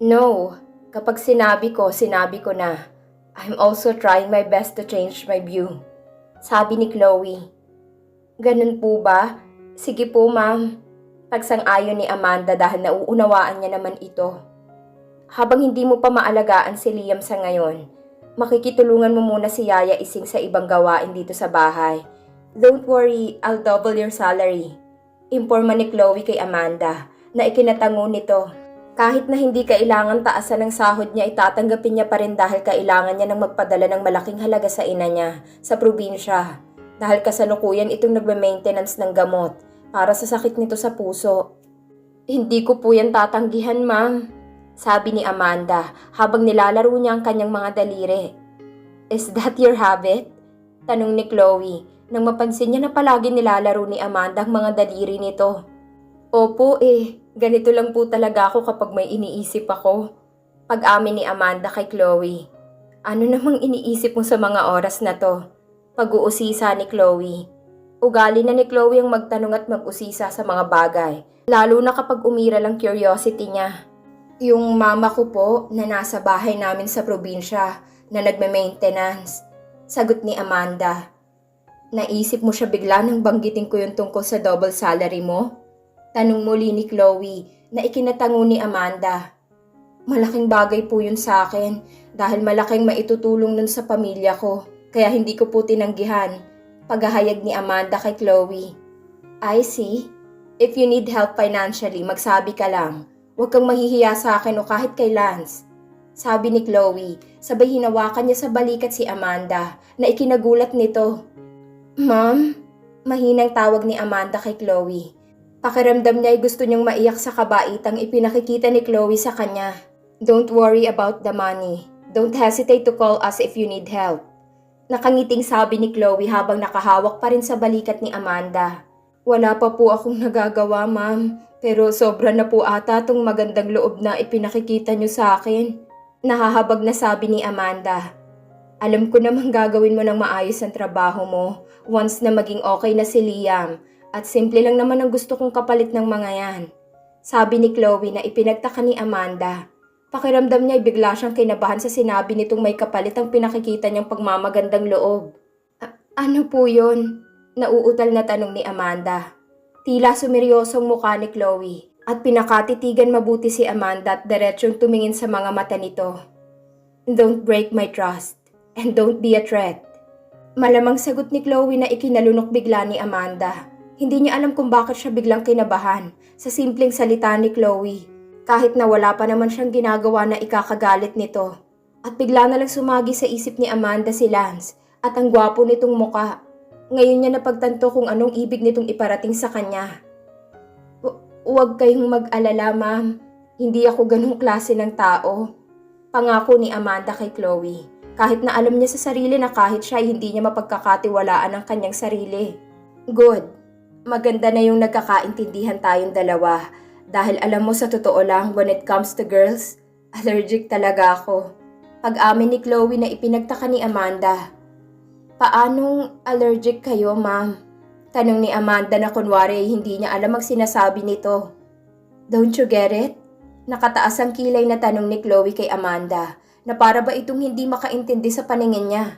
No, kapag sinabi ko na. I'm also trying my best to change my view. Sabi ni Chloe. Ganun po ba? Sige po, ma'am. Pagsang-ayon ni Amanda dahil nauunawaan niya naman ito. Habang hindi mo pa maalagaan si Liam sa ngayon, makikitulungan mo muna si Yaya Ising sa ibang gawain dito sa bahay. Don't worry, I'll double your salary. Imporma ni Chloe kay Amanda na ikinatango nito. Kahit na hindi kailangan taasan ng sahod niya, itatanggapin niya pa rin dahil kailangan niya ng magpadala ng malaking halaga sa ina niya sa probinsya. Dahil kasalukuyan itong nagme-maintenance ng gamot para sa sakit nito sa puso. Hindi ko po yan tatanggihan, ma'am. Sabi ni Amanda habang nilalaro niya ang kanyang mga daliri. Is that your habit? Tanong ni Chloe nang mapansin niya na palagi nilalaro ni Amanda ang mga daliri nito. Opo ganito lang po talaga ako kapag may iniisip ako. Pag-amin ni Amanda kay Chloe. Ano namang iniisip mo sa mga oras na to? Pag-uusisa ni Chloe. Ugali na ni Chloe ang magtanong at mag-usisa sa mga bagay. Lalo na kapag umira lang curiosity niya. Yung mama ko po na nasa bahay namin sa probinsya na nagme-maintenance. Sagot ni Amanda. Naisip mo siya bigla nang banggitin ko yung tungkol sa double salary mo? Tanong muli ni Chloe na ikinatango ni Amanda. Malaking bagay po yun sa akin dahil malaking maitutulong nun sa pamilya ko kaya hindi ko po tinanggihan. Paghahayag ni Amanda kay Chloe. I see. If you need help financially, magsabi ka lang. Huwag kang mahihiya sa akin o kahit kay Lance. Sabi ni Chloe, sabay hinawakan niya sa balikat si Amanda na ikinagulat nito. Ma'am? Mahinang tawag ni Amanda kay Chloe. Pakiramdam niya ay gusto niyang maiyak sa kabaitang ipinakikita ni Chloe sa kanya. Don't worry about the money. Don't hesitate to call us if you need help. Nakangiting sabi ni Chloe habang nakahawak pa rin sa balikat ni Amanda. Wala pa po akong nagagawa, ma'am. Pero sobra na po ata tong magandang loob na ipinakikita niyo sa akin. Nahahabag na sabi ni Amanda. Alam ko namang gagawin mo ng maayos ang trabaho mo once na maging okay na si Liam. At simple lang naman ang gusto kong kapalit ng mga yan. Sabi ni Chloe na ipinagtaka ni Amanda. Pakiramdam niya ay bigla siyang kinabahan sa sinabi nitong may kapalit ang pinakikita niyang pagmamagandang loob. Ano po yun? Nauutal na tanong ni Amanda. Tila sumeryosong mukha ni Chloe at pinakatitigan mabuti si Amanda at diretsyong tumingin sa mga mata nito. Don't break my trust and don't be a threat. Malamang sagot ni Chloe na ikinalunok bigla ni Amanda. Hindi niya alam kung bakit siya biglang kinabahan sa simpleng salita ni Chloe. Kahit na wala pa naman siyang ginagawa na ikakagalit nito. At bigla na lang sumagi sa isip ni Amanda si Lance at ang gwapo nitong muka. Ngayon niya napagtanto kung anong ibig nitong iparating sa kanya. Huwag kayong mag-alala, ma'am. Hindi ako ganong klase ng tao. Pangako ni Amanda kay Chloe. Kahit na alam niya sa sarili na kahit siya hindi niya mapagkakatiwalaan ang kanyang sarili. Good. Maganda na yung nagkakaintindihan tayong dalawa dahil alam mo sa totoo lang when it comes to girls, allergic talaga ako. Pag-amin ni Chloe na ipinagtaka ni Amanda. Paanong allergic kayo, ma'am? Tanong ni Amanda na kunwari hindi niya alam ang sinasabi nito. Don't you get it? Nakataas ang kilay na tanong ni Chloe kay Amanda na para ba itong hindi makaintindi sa paningin niya.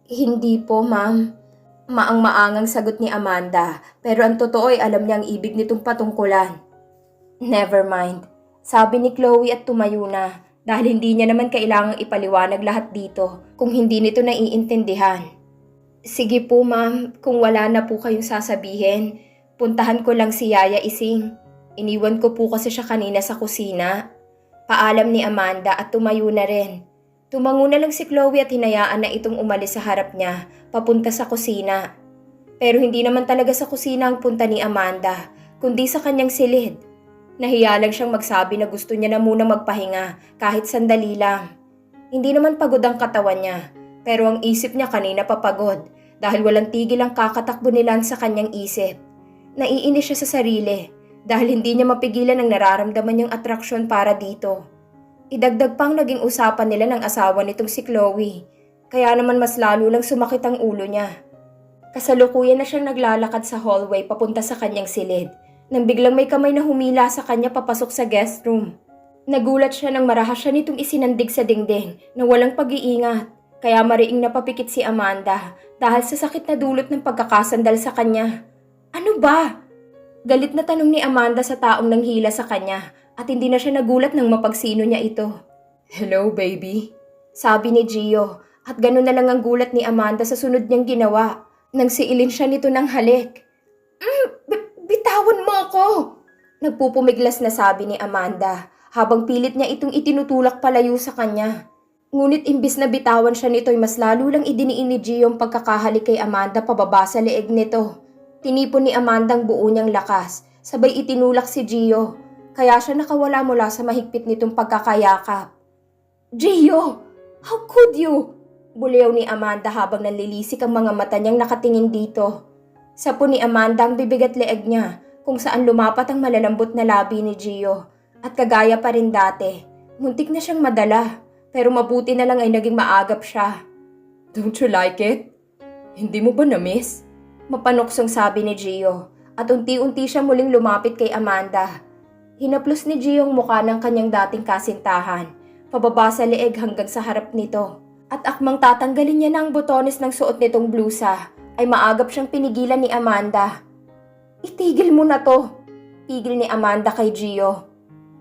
Hindi po, ma'am. Maang-maangang sagot ni Amanda pero ang totoo ay alam niya ang ibig nitong patungkulan. Never mind. Sabi ni Chloe at tumayo na dahil hindi niya naman kailangang ipaliwanag lahat dito kung hindi nito naiintindihan. Sige po, ma'am, kung wala na po kayong sasabihin, puntahan ko lang si Yaya Ising. Iniwan ko po kasi siya kanina sa kusina. Paalam ni Amanda at tumayo na rin. Tumango na lang si Chloe at hinayaan na itong umalis sa harap niya, papunta sa kusina. Pero hindi naman talaga sa kusina ang punta ni Amanda, kundi sa kanyang silid. Nahiya lang siyang magsabi na gusto niya na muna magpahinga kahit sandali lang. Hindi naman pagod ang katawan niya, pero ang isip niya kanina papagod dahil walang tigil ang kakatakbo ni Lance sa kanyang isip. Naiinis siya sa sarili dahil hindi niya mapigilan ang nararamdaman niyang atraksyon para dito. Idagdag pang naging usapan nila ng asawa nitong si Chloe, kaya naman mas lalo lang sumakit ang ulo niya. Kasalukuyan na siyang naglalakad sa hallway papunta sa kanyang silid, nang biglang may kamay na humila sa kanya papasok sa guest room. Nagulat siya nang marahas siya nitong isinandig sa dingding na walang pag-iingat. Kaya mariing napapikit si Amanda dahil sa sakit na dulot ng pagkakasandal sa kanya. Ano ba? Galit na tanong ni Amanda sa taong nanghila sa kanya at hindi na siya nagulat nang mapagsino niya ito. Hello, baby. Sabi ni Gio at ganun na lang ang gulat ni Amanda sa sunod niyang ginawa nang siilin siya nito ng halik. Bitawan mo ako! Nagpupumiglas na sabi ni Amanda habang pilit niya itong itinutulak palayo sa kanya. Ngunit imbis na bitawan siya nito'y mas lalo lang idiniin ni Gio ang pagkakahalik kay Amanda pababa sa leeg nito. Tinipon ni Amanda ang buo niyang lakas, sabay itinulak si Gio, kaya siya nakawala mula sa mahigpit nitong pagkakayakap. Gio! How could you? Buliw ni Amanda habang nanlilisik ang mga mata niyang nakatingin dito. Sapo ni Amanda ang bibig at leeg niya kung saan lumapat ang malalambot na labi ni Gio. At kagaya pa rin dati, muntik na siyang madala. Pero mabuti na lang ay naging maagap siya. Don't you like it? Hindi mo ba na-miss? Mapanuksong sabi ni Gio at unti-unti siya muling lumapit kay Amanda. Hinaplos ni Gio ang mukha ng kanyang dating kasintahan, pababa sa leeg hanggang sa harap nito. At akmang tatanggalin niya na ang botones ng suot nitong blusa, ay maagap siyang pinigilan ni Amanda. Itigil mo na to! Pigil ni Amanda kay Gio.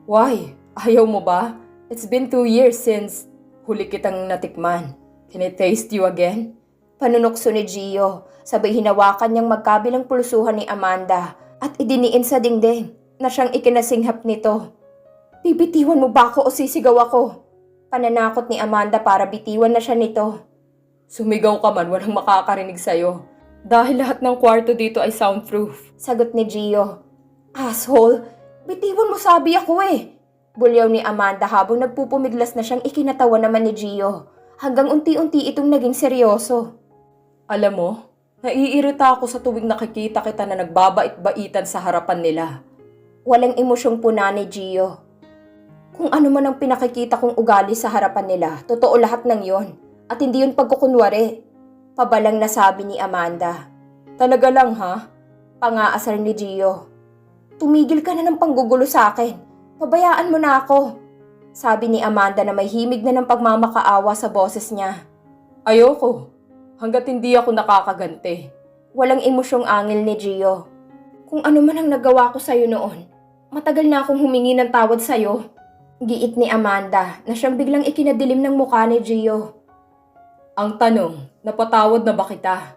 Why? Ayaw mo ba? It's been 2 years since huli kitang natikman. Can I taste you again? Panunokso ni Gio, sabay hinawakan niyang magkabilang pulsuhan ni Amanda at idiniin sa dingding na siyang ikinasinghap nito. Bibitiwan mo ba ako o sisigaw ako? Pananakot ni Amanda para bitiwan na siya nito. Sumigaw ka man, walang makakarinig sa'yo. Dahil lahat ng kwarto dito ay soundproof. Sagot ni Gio. Asshole, bitiwan mo sabi ako eh. Bulyaw ni Amanda habang nagpupumiglas na siyang ikinatawa naman ni Gio hanggang unti-unti itong naging seryoso. Alam mo, naiirita ako sa tuwing nakikita kita na nagbabait-baitan sa harapan nila. Walang emosyong puna ni Gio. Kung ano man ang pinakikita kong ugali sa harapan nila, totoo lahat ng yon at hindi yun pagkukunwari. Pabalang nasabi ni Amanda. Talaga lang ha? Pangaasar ni Gio. Tumigil ka na ng panggugulo sa akin. Pabayaan mo na ako, sabi ni Amanda na may himig na ng pagmamakaawa sa boses niya. Ayoko, hanggat hindi ako nakakaganti. Walang emosyong angil ni Gio. Kung ano man ang nagawa ko sa'yo noon, matagal na akong humingi ng tawad sa'yo. Giit ni Amanda na siyang biglang ikinadilim ng mukha ni Gio. Ang tanong, napatawad na ba kita?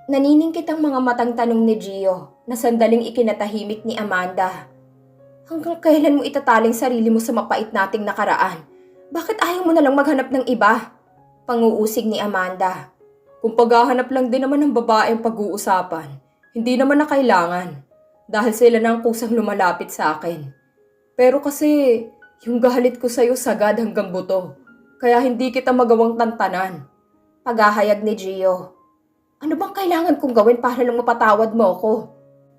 Naniningkit ang mga matang tanong ni Gio na sandaling ikinatahimik ni Amanda. Hanggang kailan mo itataling sarili mo sa mapait nating nakaraan? Bakit ayaw mo na lang maghanap ng iba? Panguusig ni Amanda. Kung paghahanap lang din naman ng babae ang pag-uusapan, hindi naman na kailangan. Dahil sila na ang kusang lumalapit sa akin. Pero kasi, yung galit ko sa'yo sagad hanggang buto. Kaya hindi kita magawang tantanan. Paghahayag ni Gio. Ano bang kailangan kong gawin para lang mapatawad mo ako?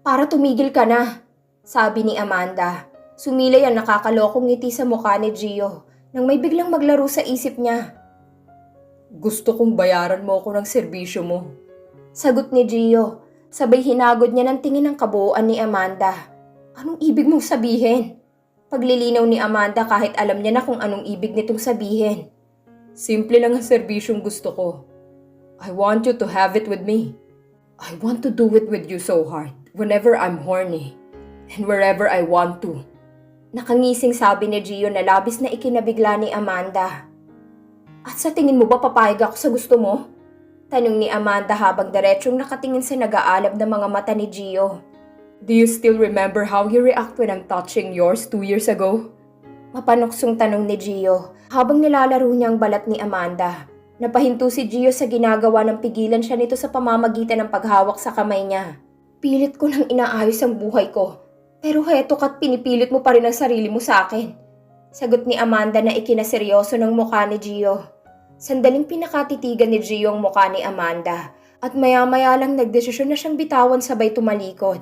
Para tumigil ka na. Sabi ni Amanda. Sumilay ang nakakalokong ngiti sa mukha ni Gio nang may biglang maglaro sa isip niya. Gusto kong bayaran mo ako ng serbisyo mo. Sagot ni Gio. Sabay hinagod niya ng tingin ng kabuuan ni Amanda. Anong ibig mong sabihin? Paglilinaw ni Amanda kahit alam niya na kung anong ibig nitong sabihin. Simple lang ang serbisyong gusto ko. I want you to have it with me. I want to do it with you so hard whenever I'm horny. And wherever I want to. Nakangising sabi ni Gio na labis na ikinabigla ni Amanda. At sa tingin mo ba papayag ako sa gusto mo? Tanong ni Amanda habang diretsyong nakatingin sa nag-aalab na mga mata ni Gio. Do you still remember how you react when I'm touching yours 2 years ago? Mapanuksong tanong ni Gio habang nilalaro niya ang balat ni Amanda. Napahinto si Gio sa ginagawa ng pigilan siya nito sa pamamagitan ng paghawak sa kamay niya. Pilit ko nang inaayos ang buhay ko. Pero heto ka't pinipilit mo pa rin ang sarili mo sa akin. Sagot ni Amanda na ikinaseryoso ng mukha ni Gio. Sandaling pinakatitigan ni Gio ang mukha ni Amanda at maya-maya lang nagdesisyon na siyang bitawan sabay tumalikod.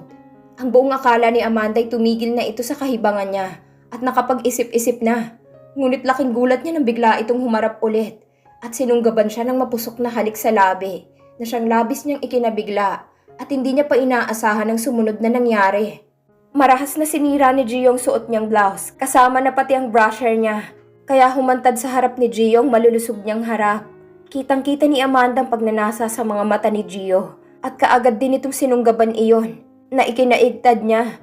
Ang buong akala ni Amanda ay tumigil na ito sa kahibangan niya at nakapag-isip-isip na. Ngunit laking gulat niya nang bigla itong humarap ulit at sinunggaban siya ng mapusok na halik sa labi na siyang labis niyang ikinabigla at hindi niya pa inaasahan ang sumunod na nangyari. Marahas na sinira ni Gio ang suot niyang blouse, kasama na pati ang brusher niya. Kaya humantad sa harap ni Gio ang malulusog niyang harap. Kitang-kita ni Amanda ang pagnanasa sa mga mata ni Gio at kaagad din itong sinunggaban iyon na ikinaigtad niya.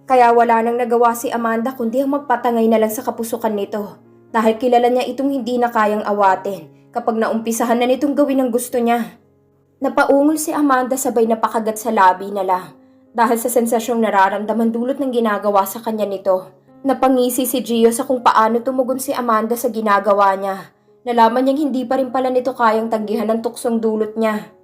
Kaya wala nang nagawa si Amanda kundi ang magpatangay na lang sa kapusukan nito dahil kilala niya itong hindi na kayang awatin kapag naumpisahan na nitong gawin ang gusto niya. Napaungol si Amanda sabay napakagat sa labi na lang dahil sa sensasyong nararamdaman dulot ng ginagawa sa kanya nito. Napangisi si Gio sa kung paano tumugon si Amanda sa ginagawa niya. Nalaman niyang hindi pa rin pala nito kayang tanggihan ng tuksong dulot niya.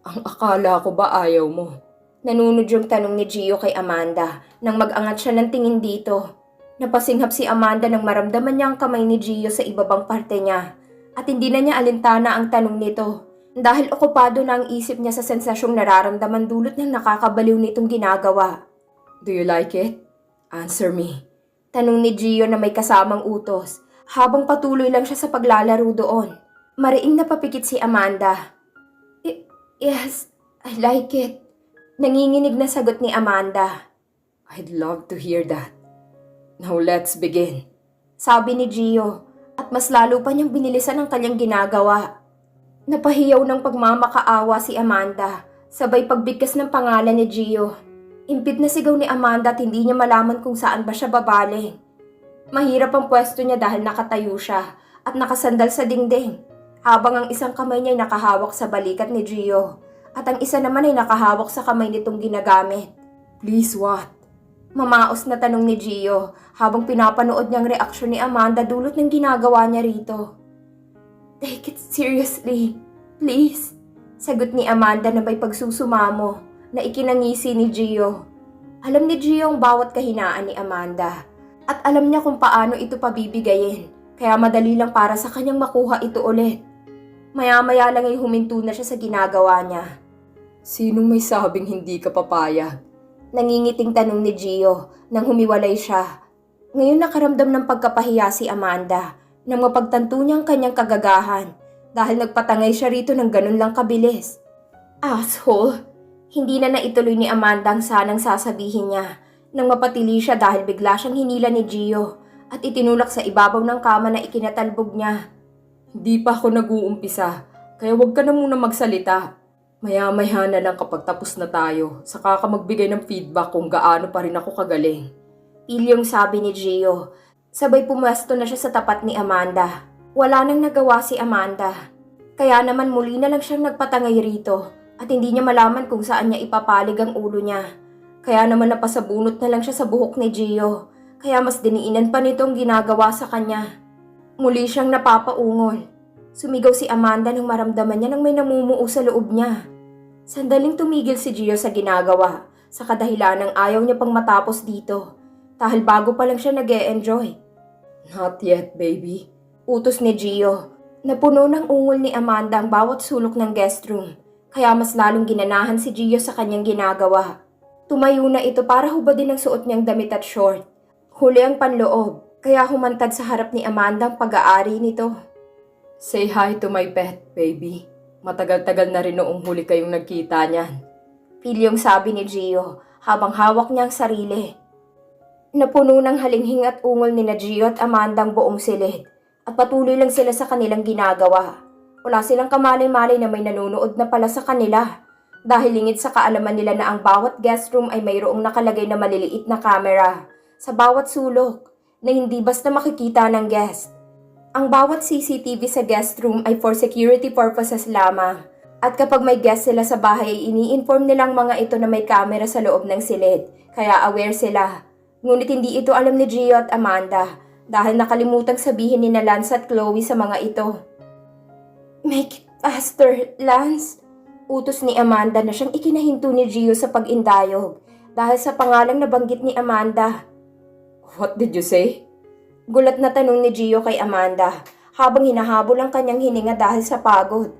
Ang akala ko ba ayaw mo? Nanunod yung tanong ni Gio kay Amanda nang mag-angat siya ng tingin dito. Napasinghap si Amanda nang maramdaman niya ang kamay ni Gio sa ibabang parte niya at hindi na niya alintana ang tanong nito dahil okupado na ang isip niya sa sensasyong nararamdaman dulot ng nakakabaliw nitong ginagawa. Do you like it? Answer me. Tanong ni Gio na may kasamang utos habang patuloy lang siya sa paglalaro doon. Mariing napapikit si Amanda. Yes, I like it. Nanginginig na sagot ni Amanda. I'd love to hear that. Now let's begin. Sabi ni Gio at mas lalo pa niyang binilisan ang kanyang ginagawa. Napahiyaw ng pagmamakaawa si Amanda sabay pagbigkas ng pangalan ni Gio. Impit na sigaw ni Amanda at hindi niya malaman kung saan ba siya babaling. Mahirap ang pwesto niya dahil nakatayo siya at nakasandal sa dingding habang ang isang kamay niya ay nakahawak sa balikat ni Gio at ang isa naman ay nakahawak sa kamay nitong ginagamit. Please what? Mamaos na tanong ni Gio habang pinapanood niyang reaksyon ni Amanda dulot ng ginagawa niya rito. Take it seriously, please. Sagot ni Amanda na may pagsusumamo na ikinangisi ni Gio. Alam ni Gio ang bawat kahinaan ni Amanda at alam niya kung paano ito pabibigayin kaya madali lang para sa kanyang makuha ito ulit. Maya-maya lang ay huminto na siya sa ginagawa niya. Sinong may sabing hindi ka papayag? Nangingiting tanong ni Gio nang humiwalay siya. Ngayon nakaramdam ng pagkapahiya si Amanda nang mapagtanto niya ang kanyang kagagahan dahil nagpatangay siya rito ng ganun lang kabilis. Asshole! Hindi na naituloy ni Amanda ang sanang sasabihin niya nang mapatili siya dahil bigla siyang hinila ni Gio at itinulak sa ibabaw ng kama na ikinatalbog niya. Hindi pa ako nag-uumpisa, kaya huwag ka na muna magsalita. Maya-maya na lang kapag tapos na tayo, saka ka magbigay ng feedback kung gaano pa rin ako kagaling. Pilyong sabi ni Gio. Sabay pumwesto na siya sa tapat ni Amanda. Wala nang nagawa si Amanda. Kaya naman muli na lang siyang nagpatangay rito at hindi niya malaman kung saan niya ipapalig ang ulo niya. Kaya naman napasabunot na lang siya sa buhok ni Gio. Kaya mas diniinan pa nitong ginagawa sa kanya. Muli siyang napapaungol. Sumigaw si Amanda nang maramdaman niya nang may namumuo sa loob niya. Sandaling tumigil si Gio sa ginagawa sa kadahilan ng ayaw niya pang matapos dito. Dahil bago pa lang siya nag-e-enjoy. Not yet, baby. Utos ni Gio. Napuno ng ungol ni Amanda ang bawat sulok ng guest room. Kaya mas lalong ginanahan si Gio sa kanyang ginagawa. Tumayo na ito para hubadin ang suot niyang damit at short. Huli ang panloob. Kaya humantad sa harap ni Amanda ang pag-aari nito. Say hi to my pet, baby. Matagal-tagal na rin noong huli kayong nagkita niyan. Pilyong sabi ni Gio habang hawak niya ang sarili. Napuno ng halinghing at ungol ni Gio at Amanda ang buong silid at patuloy lang sila sa kanilang ginagawa. Wala silang kamalay-malay na may nanonood na pala sa kanila dahil lingid sa kaalaman nila na ang bawat guest room ay mayroong nakalagay na maliliit na camera sa bawat sulok na hindi basta makikita ng guest. Ang bawat CCTV sa guest room ay for security purposes lamang at kapag may guest sila sa bahay ay ini-inform nilang mga ito na may camera sa loob ng silid kaya aware sila. Ngunit hindi ito alam ni Gio at Amanda dahil nakalimutang sabihin ni Lance at Chloe sa mga ito. Make it faster, Lance. Utos ni Amanda na siyang ikinahinto ni Gio sa pag-indayog dahil sa pangalang nabanggit ni Amanda. What did you say? Gulat na tanong ni Gio kay Amanda habang hinahabol ang kanyang hininga dahil sa pagod.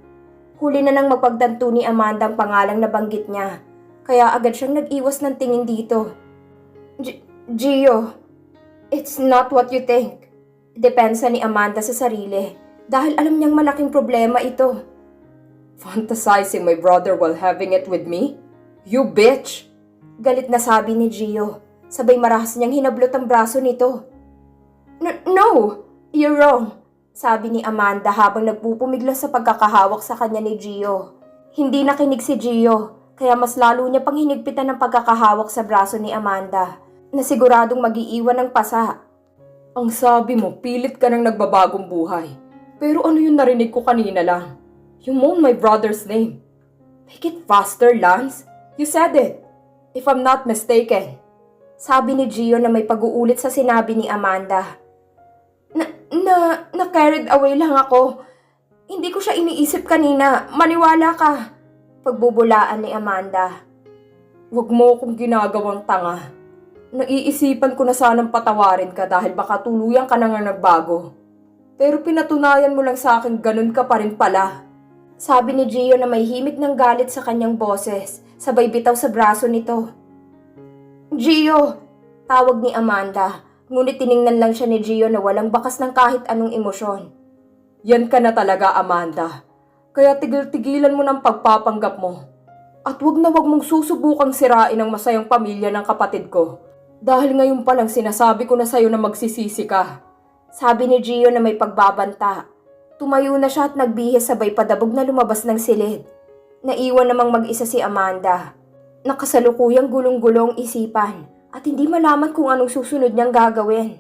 Huli na nang magpagtanto ni Amanda ang pangalang nabanggit niya kaya agad siyang nag-iwas ng tingin dito. Gio, it's not what you think. Depensa ni Amanda sa sarili dahil alam niyang malaking problema ito. Fantasizing my brother while having it with me? You bitch! Galit na sabi ni Gio. Sabay marahas niyang hinablot ang braso nito. No! You're wrong! Sabi ni Amanda habang nagpupumiglas sa pagkakahawak sa kanya ni Gio. Hindi nakinig si Gio, kaya mas lalo niya pang hinigpitan ng pagkakahawak sa braso ni Amanda, na siguradong mag-iiwan ng pasa. Ang sabi mo, pilit ka nang nagbabagong buhay. Pero ano yung narinig ko kanina lang? You moaned my brother's name. Make it faster, Lance. You said it. If I'm not mistaken. Sabi ni Gio na may pag-uulit sa sinabi ni Amanda. Na-carried away lang ako. Hindi ko siya iniisip kanina. Maniwala ka. Pagbubulaan ni Amanda. Huwag mo akong ginagawang tanga. Naiisipan ko na sanang patawarin ka dahil baka tuluyan ka na nga nagbago. Pero pinatunayan mo lang sa akin ganun ka pa rin pala. Sabi ni Gio na may himig ng galit sa kanyang boses, sabay bitaw sa braso nito. Gio! Tawag ni Amanda, ngunit tiningnan lang siya ni Gio na walang bakas ng kahit anong emosyon. Yan ka na talaga, Amanda. Kaya tigil-tigilan mo ng pagpapanggap mo. At wag na wag mong susubukang sirain ang masayang pamilya ng kapatid ko. Dahil ngayon pa lang sinasabi ko na sa'yo na magsisisi ka. Sabi ni Gio na may pagbabanta. Tumayo na siya at nagbihis sabay padabog na lumabas ng silid. Naiwan namang mag-isa si Amanda. Nakasalukuyang gulong-gulong isipan at hindi malaman kung anong susunod niyang gagawin.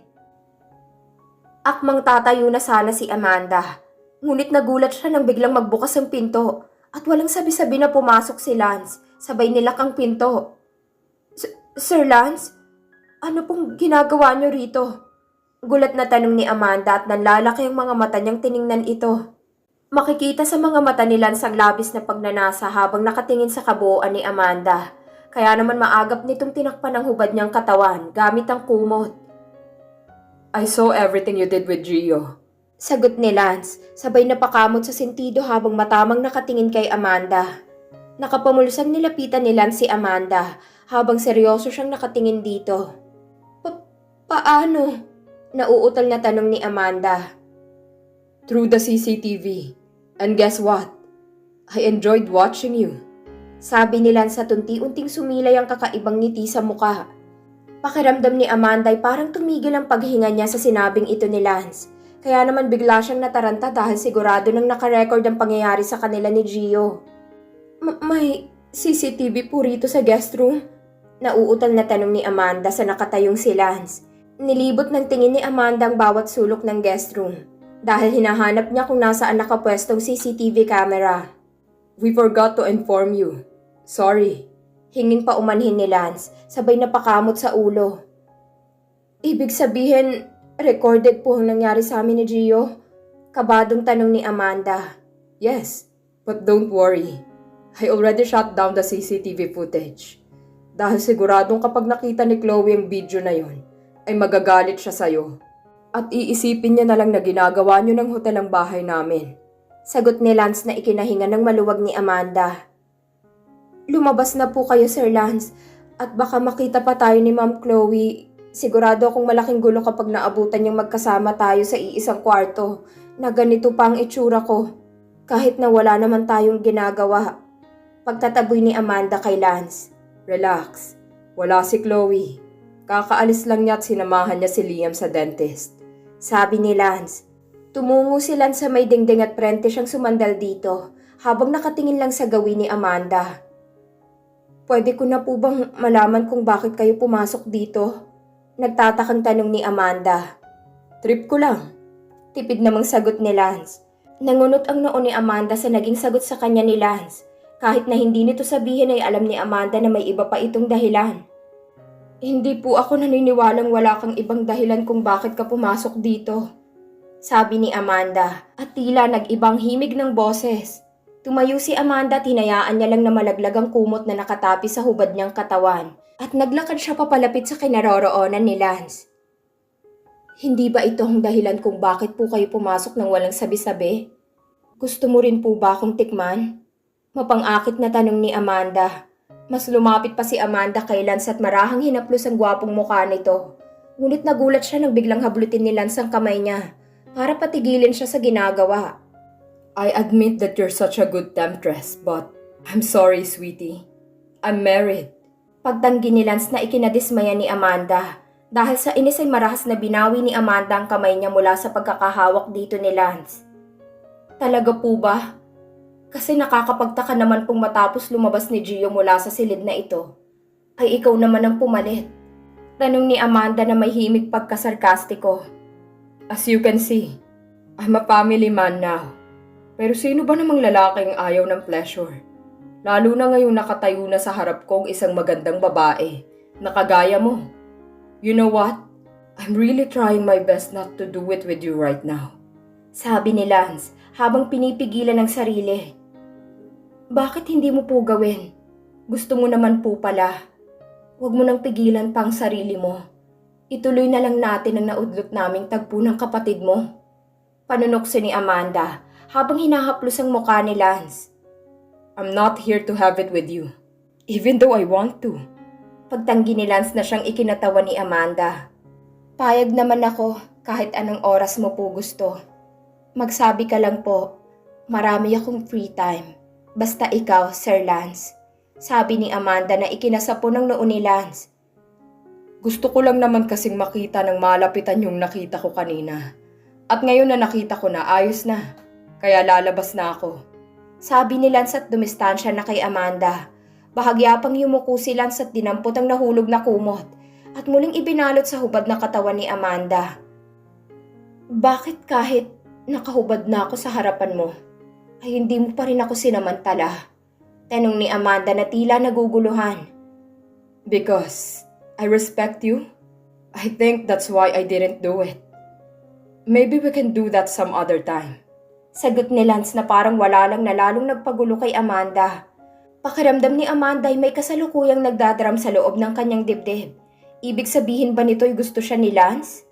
Akmang tatayo na sana si Amanda. Ngunit nagulat siya nang biglang magbukas ang pinto at walang sabi-sabi na pumasok si Lance. Sabay nilak ang pinto. Sir Lance? Ano pong ginagawa niyo rito? Gulat na tanong ni Amanda at nanlalaki ang mga mata niyang tiningnan ito. Makikita sa mga mata ni Lance ang labis na pagnanasa habang nakatingin sa kabuuan ni Amanda. Kaya naman maagap nitong tinakpan ang hubad niyang katawan gamit ang kumot. I saw everything you did with Gio. Sagot ni Lance, sabay napakamot sa sentido habang matamang nakatingin kay Amanda. Nakapamulsang nilapitan ni Lance si Amanda habang seryoso siyang nakatingin dito. Paano? Nauutal na tanong ni Amanda. Through the CCTV. And guess what? I enjoyed watching you. Sabi ni Lance at unti-unting sumilay ang kakaibang ngiti sa muka. Pakiramdam ni Amanda ay parang tumigil ang paghinga niya sa sinabing ito ni Lance. Kaya naman bigla siyang nataranta dahil sigurado nang nakarecord ang pangyayari sa kanila ni Gio. May CCTV po rito sa guest room? Nauutal na tanong ni Amanda sa nakatayong si Lance. Nilibot ng tingin ni Amanda ang bawat sulok ng guest room dahil hinahanap niya kung nasaan nakapwestong CCTV camera. We forgot to inform you. Sorry. Hinging pa umanhin ni Lance, sabay napakamot sa ulo. Ibig sabihin, recorded po ang nangyari sa amin ni Gio? Kabadong tanong ni Amanda. Yes, but don't worry. I already shut down the CCTV footage. Dahil siguradong kapag nakita ni Chloe ang video na yon, ay magagalit siya sa'yo. At iisipin niya na lang na ginagawa niyo ng hotel ang bahay namin. Sagot ni Lance na ikinahinga ng maluwag ni Amanda. Lumabas na po kayo, Sir Lance, at baka makita pa tayo ni Ma'am Chloe. Sigurado akong malaking gulo kapag naabutan niyang magkasama tayo sa iisang kwarto na ganito pa ang itsura ko. Kahit na wala naman tayong ginagawa. Pagtataboy ni Amanda kay Lance. Relax. Wala si Chloe. Kakaalis lang niya at sinamahan niya si Liam sa dentist. Sabi ni Lance. Tumungo si Lance sa may dingding at prente siyang sumandal dito habang nakatingin lang sa gawin ni Amanda. Pwede ko na po bang malaman kung bakit kayo pumasok dito? Nagtatakang tanong ni Amanda. Trip ko lang. Tipid namang sagot ni Lance. Nangunot ang noo ni Amanda sa naging sagot sa kanya ni Lance. Kahit na hindi nito sabihin ay alam ni Amanda na may iba pa itong dahilan. Hindi po ako naniniwalang wala kang ibang dahilan kung bakit ka pumasok dito. Sabi ni Amanda at tila nag-ibang himig ng boses. Tumayo si Amanda at hinayaan niya lang na malaglag ang kumot na nakatapi sa hubad niyang katawan at naglakad siya papalapit sa kinaroroonan ni Lance. Hindi ba ito ang dahilan kung bakit po kayo pumasok ng walang sabi-sabi? Gusto mo rin po ba akong tikman? Mapang-akit na tanong ni Amanda. Mas lumapit pa si Amanda kay Lance at marahang hinaplos ang gwapong mukha nito. Ngunit nagulat siya nang biglang hablutin ni Lance ang kamay niya para patigilin siya sa ginagawa. I admit that you're such a good temptress, but I'm sorry, sweetie. I'm married. Pagtanggi ni Lance na ikinadismaya ni Amanda. Dahil sa inis ay marahas na binawi ni Amanda ang kamay niya mula sa pagkakahawak dito ni Lance. Talaga po ba? Kasi nakakapagtaka naman pong matapos lumabas ni Gio mula sa silid na ito, ay ikaw naman ang pumalit. Tanong ni Amanda na may himig pagkasarkastiko. As you can see, I'm a family man now. Pero sino ba namang lalaking ayaw ng pleasure? Lalo na ngayong nakatayo na sa harap kong isang magandang babae, na kagaya mo. You know what? I'm really trying my best not to do it with you right now. Sabi ni Lance habang pinipigilan ang sarili. Bakit hindi mo po gawin? Gusto mo naman po pala. Huwag mo nang pigilan pa ang sarili mo. Ituloy na lang natin ang naudlot naming tagpo ng kapatid mo. Panunokso ni Amanda habang hinahaplos ang mukha ni Lance. I'm not here to have it with you, even though I want to. Pagtanggi ni Lance na siyang ikinatawa ni Amanda. Payag naman ako kahit anong oras mo po gusto. Magsabi ka lang po, marami akong free time. Basta ikaw, Sir Lance. Sabi ni Amanda na ikinasapo ng noo ni Lance. Gusto ko lang naman kasing makita ng malapitan yung nakita ko kanina. At ngayon na nakita ko na, ayos na. Kaya lalabas na ako. Sabi ni Lance at dumistansya na kay Amanda. Bahagya pang yumuko si Lance at dinampot ang nahulog na kumot at muling ibinalot sa hubad na katawan ni Amanda. Bakit kahit nakahubad na ako sa harapan mo, ay hindi mo pa rin ako sinamantala? Tanong ni Amanda na tila naguguluhan. Because I respect you. I think that's why I didn't do it. Maybe we can do that some other time. Sagot ni Lance na parang wala lang na lalong nagpagulo kay Amanda. Pakiramdam ni Amanda ay may kasalukuyang nagdadaram sa loob ng kanyang dibdib. Ibig sabihin ba nito'y gusto siya ni Lance?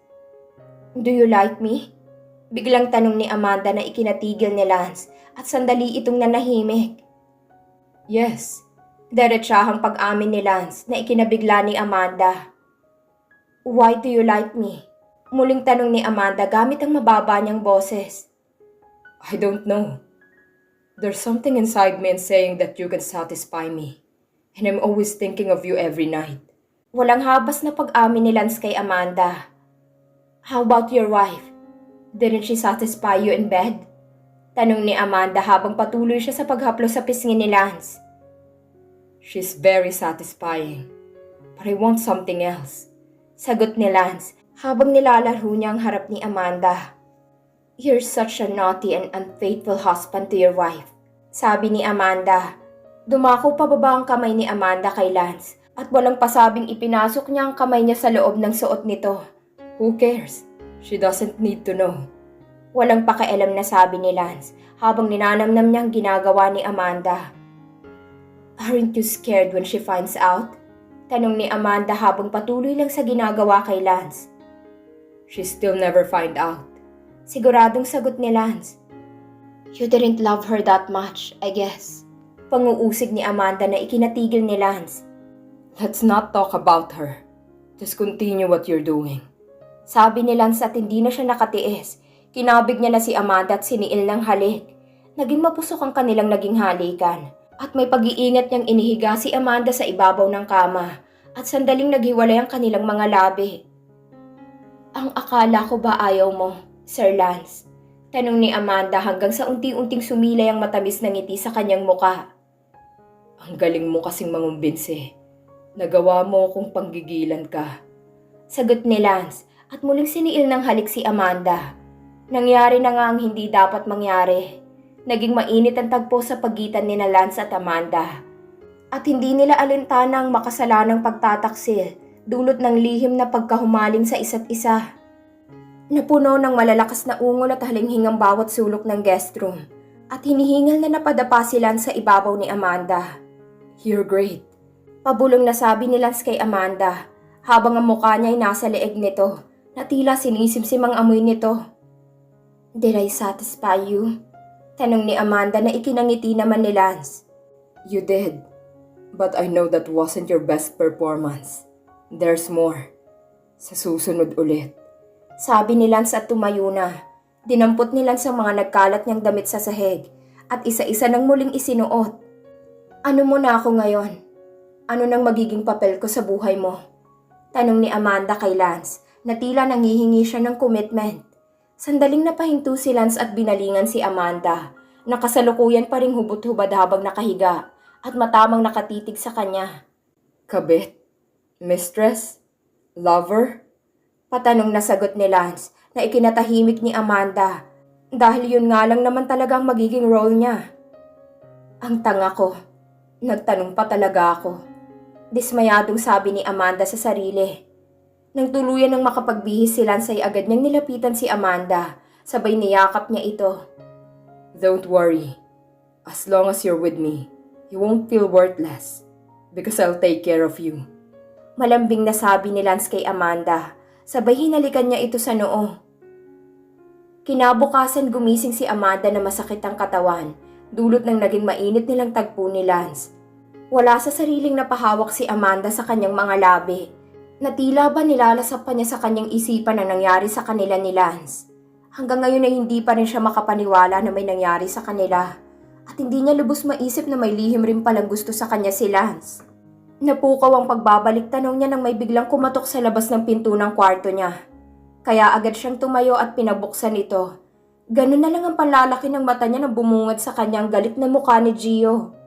Do you like me? Biglang tanong ni Amanda na ikinatigil ni Lance at sandali itong nanahimik. Yes, diretsahang pag-amin ni Lance na ikinabigla ni Amanda. Why do you like me? Muling tanong ni Amanda gamit ang mababa niyang boses. I don't know. There's something inside me and saying that you can satisfy me. And I'm always thinking of you every night. Walang habas na pag-amin ni Lance kay Amanda. How about your wife? Didn't she satisfy you in bed? Tanong ni Amanda habang patuloy siya sa paghaplos sa pisngi ni Lance. She's very satisfying. But I want something else. Sagot ni Lance habang nilalaro niya ang harap ni Amanda. You're such a naughty and unfaithful husband to your wife. Sabi ni Amanda. Dumako pababa ang kamay ni Amanda kay Lance at walang pasabing ipinasok niya ang kamay niya sa loob ng suot nito. Who cares? She doesn't need to know. Walang pakialam na sabi ni Lance habang ninanamnam niya ang ginagawa ni Amanda. Aren't you scared when she finds out? Tanong ni Amanda habang patuloy lang sa ginagawa kay Lance. She still never find out. Siguradong sagot ni Lance. You didn't love her that much, I guess. Panguusig ni Amanda na ikinatigil ni Lance. Let's not talk about her. Just continue what you're doing. Sabi ni Lance at hindi na siya nakatiis. Kinabig niya na si Amanda at siniil ng halik. Naging mapusok ang kanilang naging halikan. At may pag-iingat niyang inihiga si Amanda sa ibabaw ng kama. At sandaling naghiwalay ang kanilang mga labi. Ang akala ko ba ayaw mo, Sir Lance? Tanong ni Amanda hanggang sa unti-unting sumilay ang matamis na ngiti sa kanyang muka. Ang galing mo kasing mangumbinsi. Nagawa mo kung panggigilan ka. Sagot ni Lance at muling siniil ng halik si Amanda. Nangyari na nga ang hindi dapat mangyari. Naging mainit ang tagpo sa pagitan ni Lance at Amanda. At hindi nila alintana ang makasalanang pagtataksil, dulot ng lihim na pagkahumaling sa isa't isa. Napuno ng malalakas na ungol at halinghing ang bawat sulok ng guest room at hinihingal na napadapa si Lance sa ibabaw ni Amanda. You're great. Pabulong na sabi ni Lance kay Amanda habang ang mukha niya ay nasa leeg nito na tila sinisimsim ang amoy nito. Did I satisfy you? Tanong ni Amanda na ikinangiti naman ni Lance. You did, but I know that wasn't your best performance. There's more. Sa susunod ulit. Sabi ni Lance at tumayo na. Dinampot ni Lance ang mga nagkalat niyang damit sa sahig at isa-isa nang muling isinuot. Ano mo na ako ngayon? Ano nang magiging papel ko sa buhay mo? Tanong ni Amanda kay Lance na tila nangihingi siya ng commitment. Sandaling napahinto si Lance at binalingan si Amanda. Nakasalukuyan pa ring hubot-hubad habang nakahiga at matamang nakatitig sa kanya. Kabit? Mistress? Lover? Patanong na sagot ni Lance na ikinatahimik ni Amanda dahil yun nga lang naman talagang magiging role niya. Ang tanga ko. Nagtanong pa talaga ako. Dismayadong sabi ni Amanda sa sarili. Nang tuluyan ng makapagbihis si Lance ay agad niyang nilapitan si Amanda. Sabay niyakap niya ito. Don't worry. As long as you're with me, you won't feel worthless because I'll take care of you. Malambing na sabi ni Lance kay Amanda. Sabay hinalikan niya ito sa noo. Kinabukasan gumising si Amanda na masakit ang katawan, dulot ng naging mainit nilang tagpo ni Lance. Wala sa sariling napahawak si Amanda sa kanyang mga labi, na tila ba nilalasap pa niya sa kanyang isipan ang nangyari sa kanila ni Lance. Hanggang ngayon ay hindi pa rin siya makapaniwala na may nangyari sa kanila, at hindi niya lubos maisip na may lihim rin palang gusto sa kanya si Lance. Napukaw ang pagbabalik tanaw niya nang may biglang kumatok sa labas ng pinto ng kwarto niya. Kaya agad siyang tumayo at pinabuksan ito. Ganun na lang ang panlalaki ng mata niya nang bumungad sa kanyang galit na mukha ni Gio.